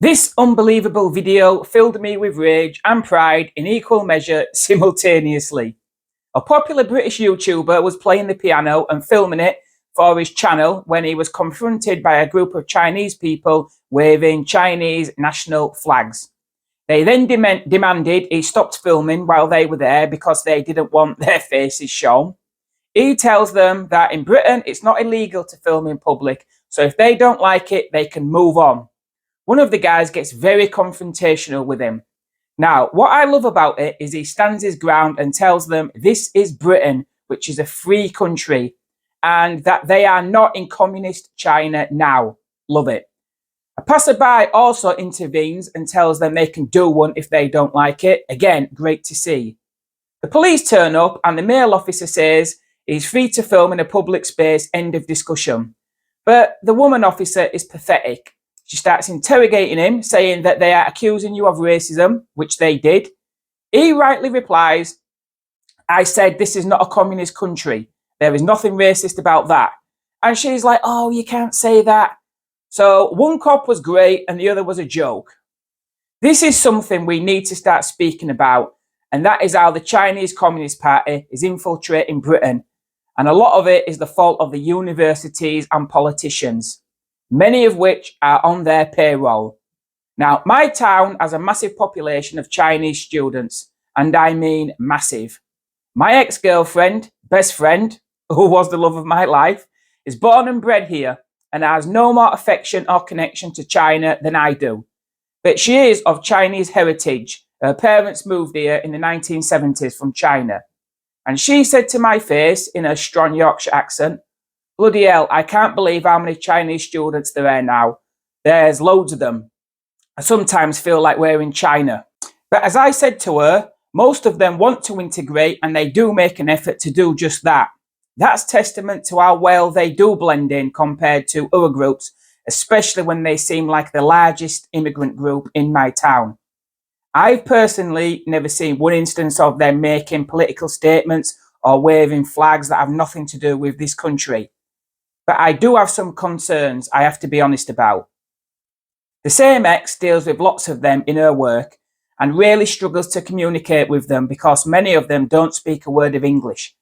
This unbelievable video filled me with rage and pride in equal measure simultaneously. A popular British YouTuber was playing the piano and filming it for his channel when he was confronted by a group of Chinese people waving Chinese national flags. They then demanded he stopped filming while they were there because they didn't want their faces shown. He tells them that in Britain it's not illegal to film in public, so if they don't like it, they can move on. One of the guys gets very confrontational with him. Now, what I love about it is he stands his ground and tells them this is Britain, which is a free country, and that they are not in communist China now. Love it. A passerby also intervenes and tells them they can do one if they don't like it. Again, great to see. The police turn up and the male officer says he's free to film in a public space, end of discussion. But the woman officer is pathetic. She starts interrogating him, saying that they are accusing you of racism, which they did. He rightly replies, I said this is not a communist country. There is nothing racist about that. And she's like, oh, you can't say that. So one cop was great and the other was a joke. This is something we need to start speaking about, and that is how the Chinese Communist Party is infiltrating Britain. And a lot of it is the fault of the universities and politicians, many of which are on their payroll. Now, my town has a massive population of Chinese students, and I mean massive. My ex-girlfriend, best friend, who was the love of my life, is born and bred here and has no more affection or connection to China than I do. But she is of Chinese heritage. Her parents moved here in the 1970s from China. And she said to my face in her strong Yorkshire accent, bloody hell, I can't believe how many Chinese students there are now. There's loads of them. I sometimes feel like we're in China. But as I said to her, most of them want to integrate and they do make an effort to do just that. That's testament to how well they do blend in compared to other groups, especially when they seem like the largest immigrant group in my town. I've personally never seen one instance of them making political statements or waving flags that have nothing to do with this country. But I do have some concerns I have to be honest about. The same ex deals with lots of them in her work and really struggles to communicate with them because many of them don't speak a word of English,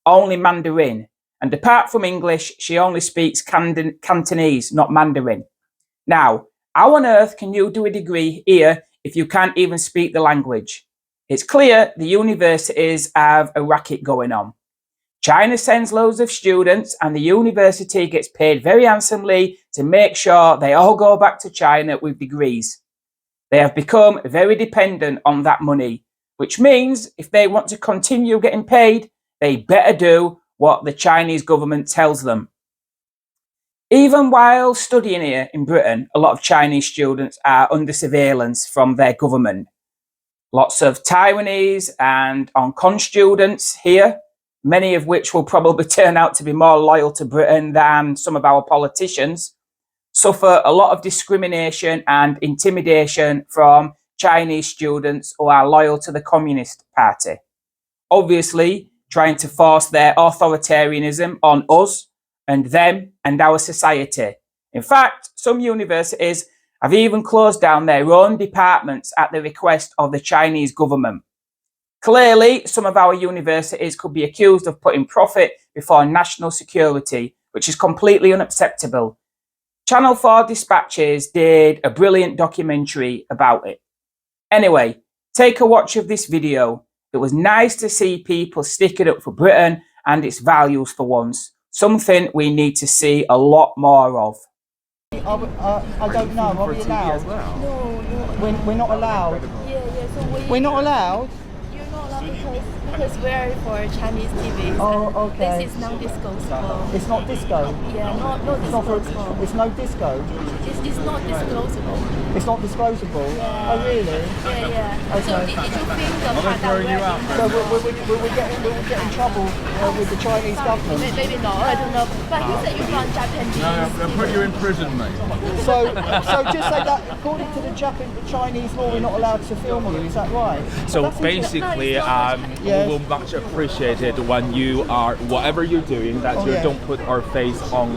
only Mandarin. And apart from English, she only speaks Cantonese, not Mandarin. Now, how on earth can you do a degree here if you can't even speak the language? It's clear the universities have a racket going on. China sends loads of students and the university gets paid very handsomely to make sure they all go back to China with degrees. They have become very dependent on that money, which means if they want to continue getting paid, they better do what the Chinese government tells them. Even while studying here in Britain, a lot of Chinese students are under surveillance from their government. Lots of tyrannies and on-con students here, many of which will probably turn out to be more loyal to Britain than some of our politicians, suffer a lot of discrimination and intimidation from Chinese students who are loyal to the Communist Party. Obviously, trying to force their authoritarianism on us and them and our society. In fact, some universities have even closed down their own departments at the request of the Chinese government. Clearly, some of our universities could be accused of putting profit before national security, which is completely unacceptable. Channel 4 Dispatches did a brilliant documentary about it. Anyway, take a watch of this video. It was nice to see people sticking up for Britain and its values for once. Something we need to see a lot more of. I don't know. Are we allowed? No. We're not allowed. Yeah. So We're not allowed. You're not allowed because we're for Chinese TV. Oh, okay. This is non-disclosable. It's not disco. Yeah, not disclosable. It's no disco. It's not disclosable. It's not disposable. Yeah. Oh, really? Yeah. Okay. So did you think the fact that we're So will we get in trouble with the Chinese government? Maybe not. I don't know. But you said you're from Japanese. No, they'll put you in prison, mate. So just say that according to the Chinese law, we're not allowed to film you. Is that right? So That's basically, Yes. we will much appreciate it when you are whatever you're doing that you yeah. don't put our face on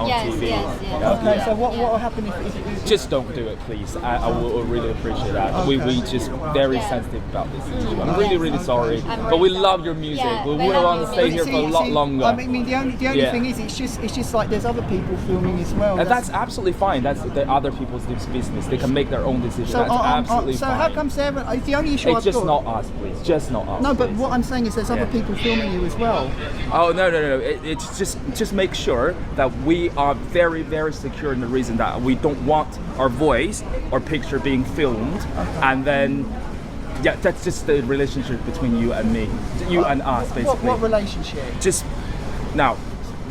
Yes, TV. yes, yes. Okay, so what will happen if Just don't do it, please. I will really appreciate that. We just very Yeah. sensitive about this issue. I'm really sorry, I'm but we really love sorry. your music. Yeah, we we would love want your to stay music. here for a lot longer. I mean, the only Yeah. thing is, it's just like there's other people filming as well. And that's absolutely fine. That's the other people's business. They can make their own decision. so. That's absolutely So fine. how come Sarah? It's the only issue It's I've just got. not us, please. Just not us. No, but please. what I'm saying is there's other Yeah. people filming you as well. Oh no! It's just make sure that we are very secure in the reason that we don't want our voice or picture being filmed, and then yeah, that's just the relationship between you and me, you and us, basically. What relationship? Just now,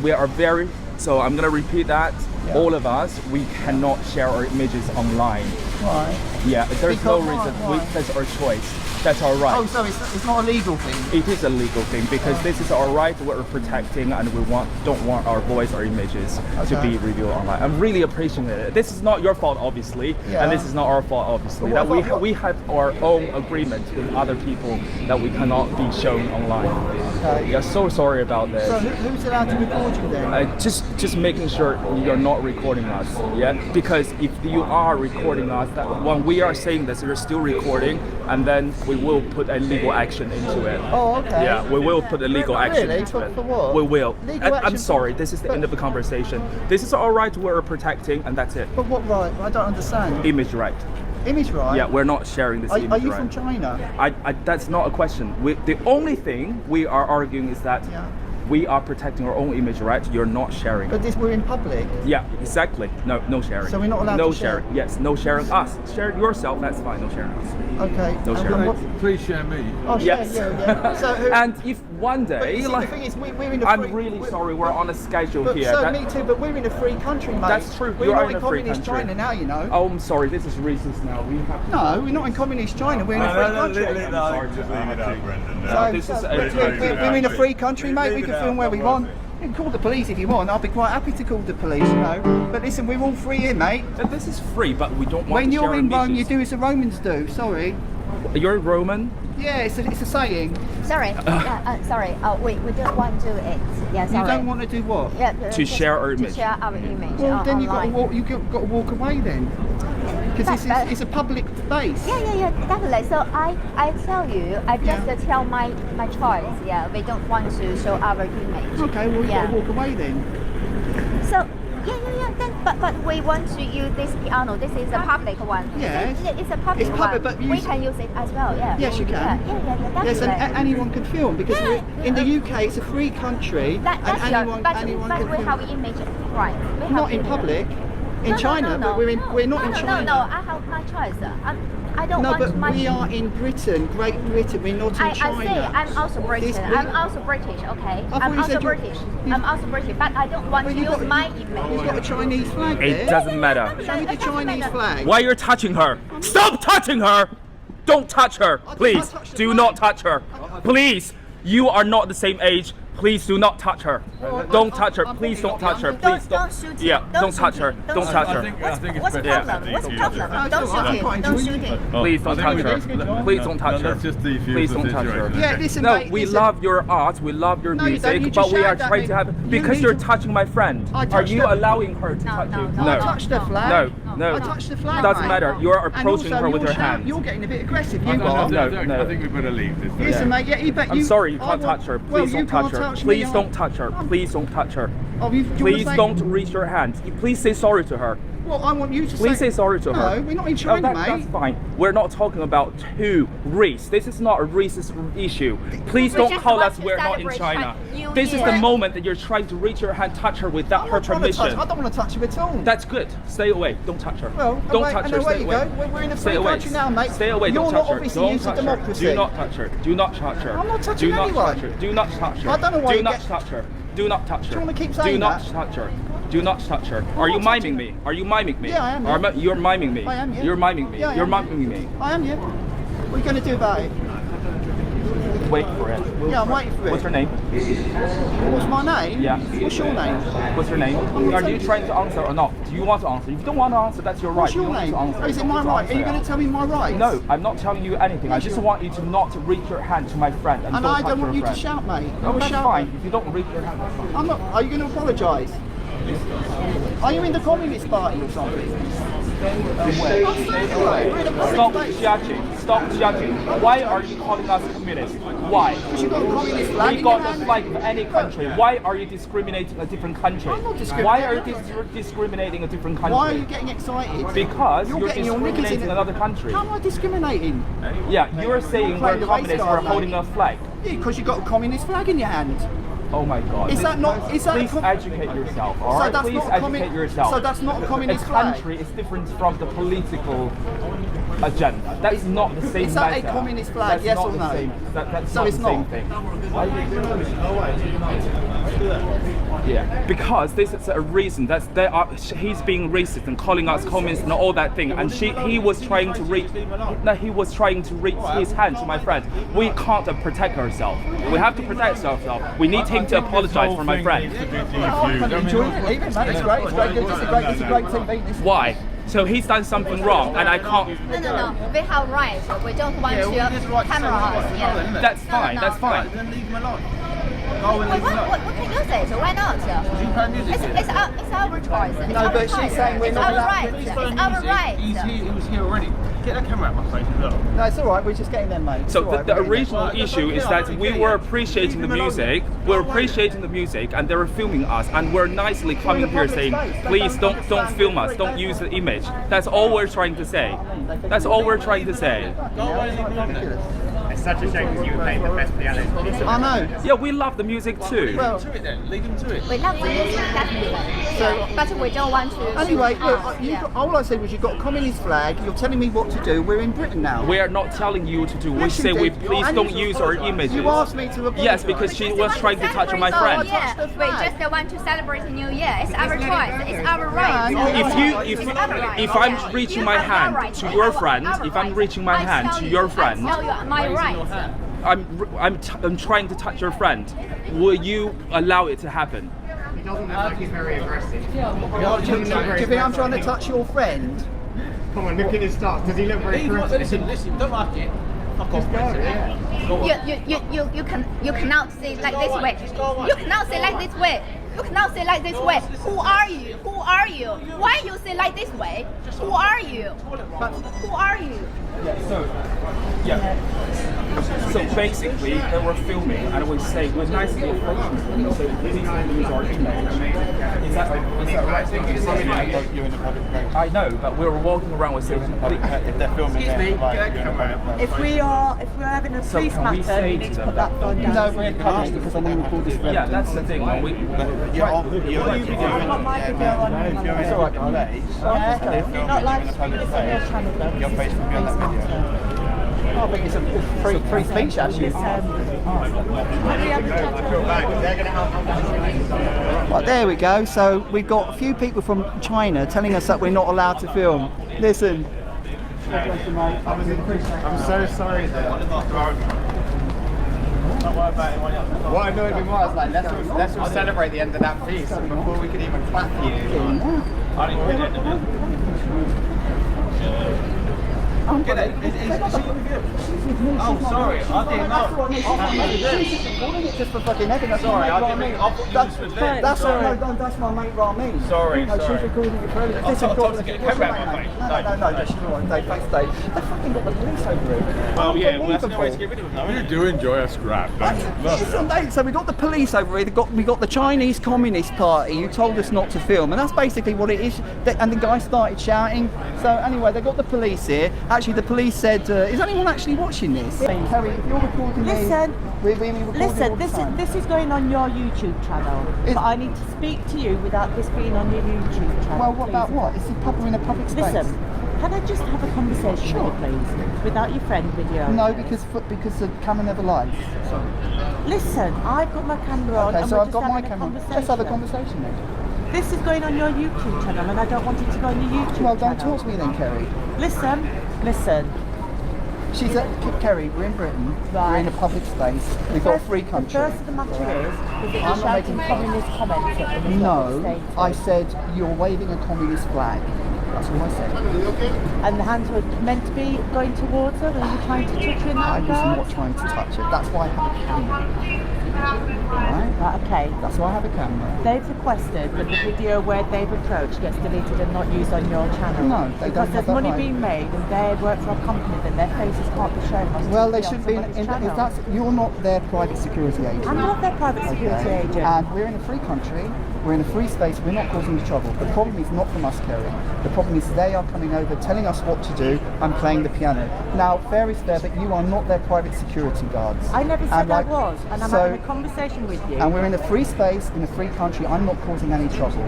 we are very. So I'm gonna repeat that. Yeah. All of us, we cannot share our images online. Right. Yeah, there's no Because reason. why? That's our choice. That's our right. Oh, so it's not a legal thing. It is a legal thing because this is our right. We're protecting, and we don't want our voice or images to Okay. be revealed online. I'm really appreciating it. This is not your fault, obviously, Yeah. and this is not our fault, obviously. But That what- we have our own agreement with other people that we cannot be shown online. Okay. Yeah, so sorry about this. So who's allowed to record you then? Just making sure you're not recording us, yeah. Because if you are recording us, that when we are saying this, you're still recording, and then we will put a legal action into it. Oh, okay. Yeah, we will put a legal action Really? into For- it. for what? We will. Legal And action I'm for- sorry, this is the end of the conversation. This is our right we're protecting, and that's it. But what right? I don't understand. Image right. Image right? Yeah, we're not sharing this Are image you right. from China? That's not a question. The only thing we are arguing is that Yeah. we are protecting our own image right. You're not sharing. But we're in public. Yeah, exactly. No sharing. So we're not allowed no to share? sharing. Yes, no sharing us. Share yourself, that's fine. No sharing us. Okay. No And sharing. what- Please share me. Oh, share, Yes. yeah. So who? And if one but day, you see, like, the thing is, we're in a I'm free, really we're- sorry, we're on a schedule But here. so That- me too. But we're in a free country, mate. That's true, We're you are not in in a free communist country. China now, you know. Oh, I'm sorry, this is racist now. We have No, we're not in communist China. We're in a free country. Just leave it out, Brendan. So, this is so a- we're in a free country, mate. We Leave can it film out, where we not want. worth You can call the police if you want. I'll be quite happy to call the police, you know. But listen, we're all free here, mate. This is free, but we don't want When to you're share in Rome, you images. do as the Romans do. Sorry. You're Roman? Yeah, it's a saying. Sorry. Sorry. We don't want to do it. Yeah, sorry. You don't want to do what? Yeah, To share our to image. share our image Well, then you've got to online. walk. You've got to walk away then, because But- it's a public space. Yeah, definitely. So I tell you, I just tell my choice. Yeah, we don't want to show our image. Okay, well you've yeah. got to walk away then. So yeah. Then, but we want to use this piano. This is a public one. Yes. It's a public It's public, one. but you we s- can use it as well. Yeah. Yes, you can. Yeah, definitely. Yes, and anyone can film because Yeah, in the UK it's a free country, That's and your, anyone but can we film. have image right. We have Not in image. public. In No, China, no, but we're not in China. No, I have my choice. I don't No, want but my. we are in Britain, Great Britain. We're not in I China. say I'm also British. This- I'm also British. Okay. thought I'm you also said you- British. you- I'm also British, but I don't want But to you've use got- my You've image. got a Chinese flag there. It doesn't matter. Show me the Chinese flag. Why you're touching her? Stop touching her! Don't touch her, please. touch the Do flag. not touch her. Please, you are not the same age. Please do not touch her. Don't touch her. I'm Please thinking don't of touch her. younger. Please Don't shoot him. Yeah, don't shoot touch her. him. Don't touch I her. think What's it's the better problem? to What's the use problem? No, Don't it's all right. shoot I'm him. quite Don't enjoying shoot it. him. Please don't touch her. Please don't touch her. Let's just defuse Please the don't touch her. situation. Yeah, listen, No, mate. we listen. love your art, we love your No, you don't. You music, just but we are shouted at trying me. to have You because need you're to- touching my friend. I Are touched you the- allowing her to No, touch no, you? no. I No. touched the flag. No. I touched the flag. Doesn't mate. matter. You're And approaching also, her with you're your hand. You're getting a bit aggressive. I You are. No. think we better leave this. Listen, mate. Yeah, but I'm you. sorry, you I can't want- touch her. Well, Please you don't touch can't her. touch me. Please don't touch her. Please don't touch her. Oh, you wanna Please say- don't reach your hand. Please say sorry to her. Well, I want you to Please say sorry to her. No, we're not in China, that- mate. That's fine. We're not talking about race. This is not a racist issue. Please We don't just call want us to we're not in celebrate China. New This is Year. the moment that you're trying to reach your hand, touch her without I'm her not trying to touch. permission. I don't want to touch you at all. That's good. Stay away. Don't touch her. Well, don't away, touch and her. away Stay you away. go. We're in a Stay free away. country now, mate. Stay away. You're Don't not touch her. obviously Don't used to touch her. democracy. Do not touch her. Do not touch her. I'm not touching Do not anyone. touch her. Do not touch her. I don't know why Do you not get- touch her. Do not touch her. Do you wanna keep Do saying not that? touch her. Do not touch her. Are you not touching miming me? Are you miming me? Yeah, I am, Are yeah. you're miming me. I am, yeah. You're miming me. Yeah, I You're am. miming me. I am, yeah. What are you going to do about it? wait for it. Yeah, I'm waiting for it. What's your name? What's my name? Yeah. What's your name? What's your name? Are you trying to answer or not? Do you want to answer? If you don't want to answer, that's your right. What's your You don't name? need to answer. Oh, is it You my don't need right? Are you answer. going to tell me my rights? No, I'm not telling you anything. I just want you to not reach your hand to my friend and And don't I touch don't your want you to friend. shout, mate. No, I'm that's shouting. fine. If you don't reach your hand, that's fine. I'm not. Are you going to apologise? Are you in the Communist Party or something? Stop judging. Stop judging. Why are you calling us communists? Why? Because you've got a communist flag We in got your the hand. flag of any country. Why are you discriminating a different country? I'm not discriminating. Why are you discriminating a different country? Why are you getting excited? Because You're you're getting your knickers discriminating in another country. How am I discriminating? Yeah, you're saying You're we're playing the race communists, card, we're holding mate. a flag. Yeah, because you've got a communist flag in your hand. Oh my God. Is that not? Is that? Please educate yourself, all So right? that's Please not a educate yourself. So that's not a A communist flag. country is different from the political agenda. That's not the same Is that a matter. communist flag, That's yes not or the no? Same, that's So not it's the same not? thing. Yeah, because this is a reason that he's being racist and calling us communists and all that thing. And he was trying to reach. No, he was trying to reach his hand to my friend. We can't protect ourselves. We have to protect ourselves. We need him to apologize for my friend. I'm enjoying it, even, mate. It's great. It's great. It's a great TV. This is Why? So he's done something wrong, and I can't. No. We have rights. We don't want to camera us. Yeah. That's fine. No. That's fine. Then leave him alone. Go and What leave him alone. can you say? So why not? You play music It's here. our choice. It's No, our but she's choice. saying we're It's not our allowed- right. Please It's phone our music. right. He was here already. Get that camera out my face. Look. No, it's all right. We're just getting there, mate. It's So all right, the we're getting original there. issue is that we were appreciating the music. We're appreciating the music, and they were filming us, and we're nicely coming here saying, "Please don't film us. Don't use the image." That's all we're trying to say. That's all we're trying to say. there. It's such a shame because you were playing the best piano. I know. Yeah, we love the music too. Well, To it then. Leave him to it. We love the music, definitely. Yeah. But we don't want to. anyway, shoot look, us, you all I said was you've got a communist flag. You're telling me what to do. We're in Britain now. We are not telling you to do. We Yes, you say we did. please And don't you- use our images. You asked me to apologise. Yes, because she was trying to touch on my Oh, friend. yeah. touched the We flag. just want to celebrate a new year. It's our choice. It's our right. If I'm reaching my hand to your friend, if I'm reaching my hand to your friend, I tell you my right. I'm trying to touch your friend. Will you allow it to happen? He doesn't look like he's very aggressive. Do you think I'm trying to touch your friend? Come on, look at his start. Does he look very aggressive? Listen, don't like it. Fuck off, mate. You cannot say like this way. You cannot say like this way. You cannot say like this way. Who are you? Who are you? Why you say like this way? Who are you? Who are you? So basically, they were filming, and I was saying, we're nicely approaching them. So please don't use our image. Is that right? You're in the public place. I know, but we were walking around with saying, If they're filming it, like, you're in the public place. If we're having a So police can we matter, say you to need to them put that phone down. No, we're cutting because I want to record this for yeah, evidence. that's the thing. Man. You're on the I've got my video on my If you're in It's a all right, public place, Yeah, and they're okay. filming Not you live in a streaming, public it's on your place, channel though. your face will be on that video. I think it's a free speech actually. Right, there we go. So we've got a few people from China telling us that we're not allowed to film. Listen. I'm so sorry that. What annoyed me more, I was like, let's all celebrate the end of that piece before we could even clap for you. Get it? Oh, sorry. I didn't know. Just for fucking evidence. Sorry, I didn't mean. I thought you was with them. That's my mate Ramin. Sorry, No, sorry. she's recording it for evidence. I Listen, told her to get a camera out of my face. No, just Dave, thanks Dave. They fucking got the police over here. Well, yeah, well, that's no way to get rid of them, though. You do enjoy a scrap, don't you? Listen, mate, so we got the police over here. We got the Chinese Communist Party who told us not to film, and that's basically what it is. And the guy started shouting. So anyway, they got the police here. Actually, the police said, "Is anyone actually watching this?" Terry, if you're recording Listen, we record all Listen, the time. this is going on your YouTube channel, Is- but I need to speak to you without this being on your YouTube channel. Well, what about please. what? Is it in a public space? Listen, can I just have a conversation Sure. with you, please, without your friend with you? No, because the camera never lies. Listen, I've got my camera on. Okay, and so we're I've just got my having a camera. conversation. Let's have a conversation then. This is going on your YouTube channel, and I don't want it to go on your YouTube Well, channel. don't talk to me then, Kerry. Listen. She's at Kerry. We're in Britain. We're in a public space. We've got a free country. The first of the matter is that you're I'm not shouting making communist comments at them. No, I said you're waving a communist flag. That's all I said. And the hands were meant to be going towards her. Were you trying to touch her in that I was regard? not trying to touch it. That's why I have a camera. Right? Right, okay. That's why I have a camera. They've requested that the video where they've approached gets deleted and not used on your channel. No, they don't because have there's that money right. being made and they work for a company that their faces can't be shown on Well, TV they on should be. somebody's If channel. that's you're not their private security agent. I'm not their private security Okay. agent. And we're in a free country. We're in a free space. We're not causing you trouble. The problem is not from us, Kerry. The problem is they are coming over, telling us what to do. I'm playing the piano. Now, fair is fair, but you are not their private security guards. I never said And, like, I was, and I'm so- having a conversation with you. And we're in a free space, in a free country. I'm not causing any trouble.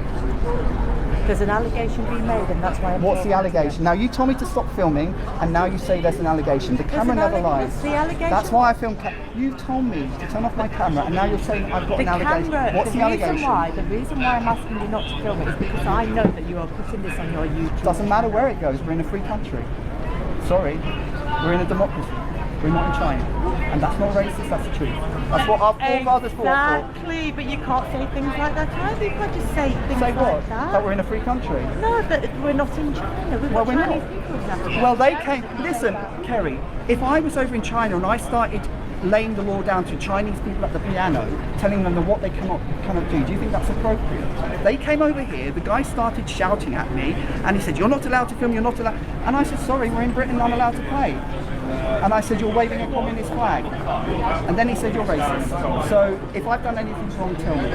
There's an allegation being made, and that's why I'm What's the talking to you. allegation? Now, you told me to stop filming, and now you say there's an allegation. The camera never lies. The allegation. That's why I film. You told me to turn off my camera, and now you're saying I've got The an allegation. camera. What's the allegation? The reason why I'm asking you not to film it is because I know that you are putting this on your YouTube. Doesn't matter where it goes. We're in a free country. Sorry, we're in a democracy. We're not in China, and that's not racist. That's the truth. That's what our forefathers fought for. Exactly, but you can't say things like that either. You can't just say things Say like what? that. That we're in a free country. No, but we're not in China. We've Well, got we're Chinese not. people example. Well, they came. Listen, Kerry. If I was over in China and I started laying the law down to Chinese people at the piano, telling them what they cannot do you think that's appropriate? They came over here. The guy started shouting at me, and he said, "You're not allowed to film. You're not allowed." And I said, "Sorry, we're in Britain. I'm allowed to play." And I said, "You're waving a communist flag." And then he said, "You're racist." So if I've done anything wrong, tell me.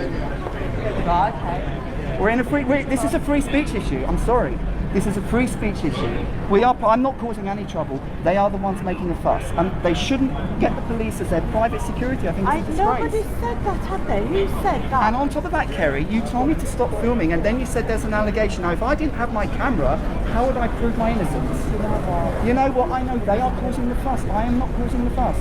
Right, okay. We're in a this is a free speech issue. I'm sorry. This is a free speech issue. I'm not causing any trouble. They are the ones making a fuss. And they shouldn't get the police as their private security. I think it's a disgrace. Nobody said that, have they? Who said that? And on top of that, Kerry, you told me to stop filming, and then you said there's an allegation. Now, if I didn't have my camera, how would I prove my innocence? You know what? I know they are causing the fuss. I am not causing the fuss.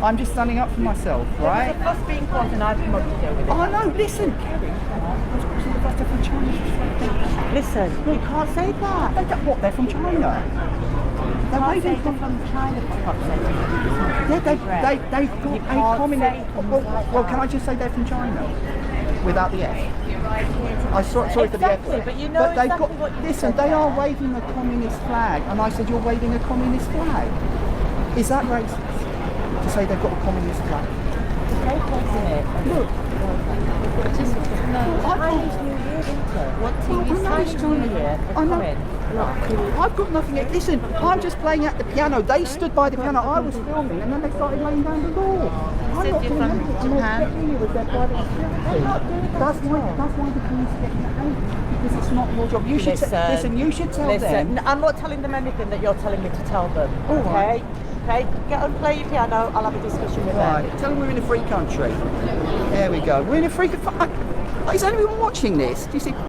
I'm just standing up for myself, right? There's a fuss being caused and I've come up to deal with it. Oh no, listen, Kerry. I was causing the fuss. They're from China. Listen, you can't say that. What? They're from China. They're Can't waving say from. they're from China, for fuck's sake. Yeah, they've got You a can't communist. say things like Well, that. can I just say they're from China without the F? I'm sorry for the F. Exactly, but you know they've exactly got. what you Listen, said they are there. waving a communist flag, and I said you're waving a communist flag. Is that racist to say they've got a communist flag? Take place in it. Look. Chinese New Year, isn't it? What Well, TV we know it's Chinese New Year? I know. Coming. I've got nothing. Listen, I'm just playing at the piano. They stood by the piano. I was filming, and then they started laying down the law. I'm Said not you're doing from anything. I'm Japan? not getting you with their private security. That's why the police are getting angry, because it's not your job. You should listen. You should tell them. Listen, I'm not telling them anything that you're telling me to tell them. All Okay? right. Okay? Get on, play your piano. I'll have a discussion with them. Right, tell them we're in a free country. There we go. We're in a free. Is anyone watching this? Do you see?